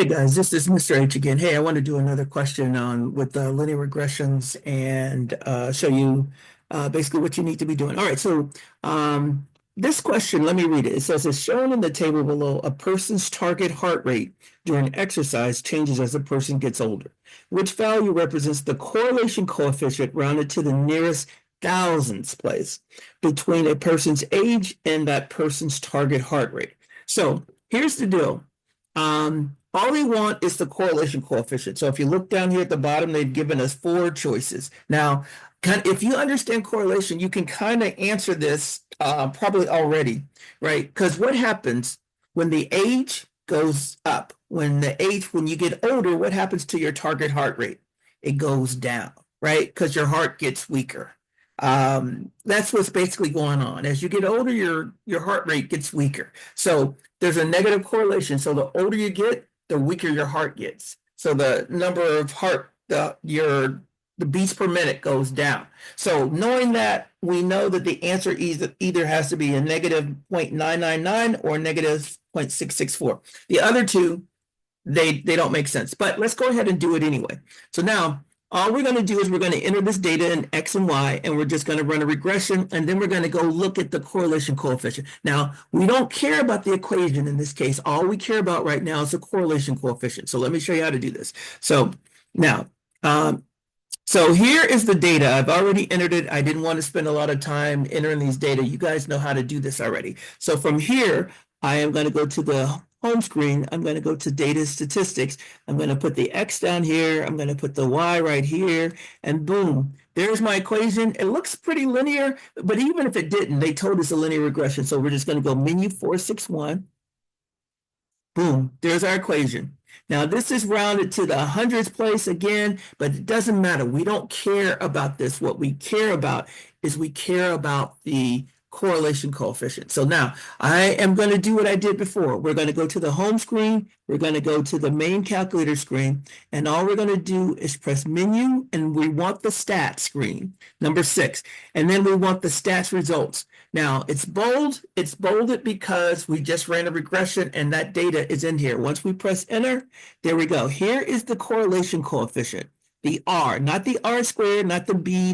Hey guys, this is Mr. H again. Hey, I want to do another question on with linear regressions and show you basically what you need to be doing. All right, so this question, let me read it. It says, as shown in the table below, a person's target heart rate during exercise changes as the person gets older. Which value represents the correlation coefficient rounded to the nearest thousandths place between a person's age and that person's target heart rate? So here's the deal. All we want is the correlation coefficient. So if you look down here at the bottom, they've given us four choices. Now, if you understand correlation, you can kind of answer this probably already, right? Because what happens when the age goes up? When you get older, what happens to your target heart rate? It goes down, right? Because your heart gets weaker. That's what's basically going on. As you get older, your heart rate gets weaker. So there's a negative correlation. So the older you get, the weaker your heart gets. So the number of the beats per minute goes down. So knowing that, we know that the answer either has to be a negative 0.999 or negative 0.664. The other two, they don't make sense. But let's go ahead and do it anyway. So now all we're going to do is we're going to enter this data in X and Y, and we're just going to run a regression, and then we're going to go look at the correlation coefficient. Now, we don't care about the equation in this case. All we care about right now is the correlation coefficient. So let me show you how to do this. So now, so here is the data. I've already entered it. I didn't want to spend a lot of time entering these data. You guys know how to do this already. So from here, I am going to go to the home screen. I'm going to go to data statistics. I'm going to put the X down here. I'm going to put the Y right here, and boom, there's my equation. It looks pretty linear, but even if it didn't, they told us a linear regression. So we're just going to go menu 461. Boom, there's our equation. Now this is rounded to the hundredths place again, but it doesn't matter. We don't care about this. What we care about is we care about the correlation coefficient. So now I am going to do what I did before. We're going to go to the home screen. We're going to go to the main calculator screen, and all we're going to do is press menu, and we want the stats screen, number 6, and then we want the stats results. Now it's bold. It's bolded because we just ran a regression and that data is in here. Once we press enter, there we go. Here is the correlation coefficient, the R, not the R squared, not the B,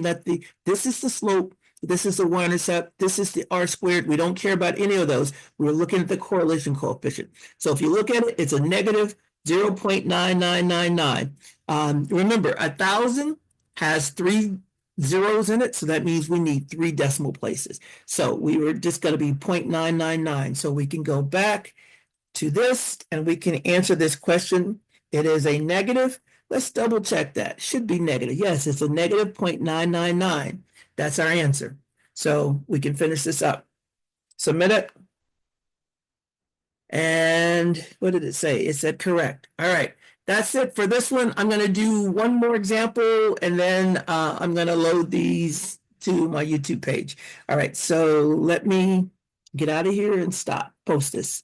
this is the slope. This is the y-intercept. This is the R squared. We don't care about any of those. We're looking at the correlation coefficient. So if you look at it, it's a negative 0.9999. Remember, 1,000 has 3 zeros in it, so that means we need 3 decimal places. So we were just going to be 0.999. So we can go back to this, and we can answer this question. It is a negative. Let's double check that. Should be negative. Yes, it's a negative 0.999. That's our answer. So we can finish this up. Submit it. And what did it say? It said correct. All right. That's it for this one. I'm going to do one more example, and then I'm going to load these to my YouTube page. All right. So let me get out of here and post this.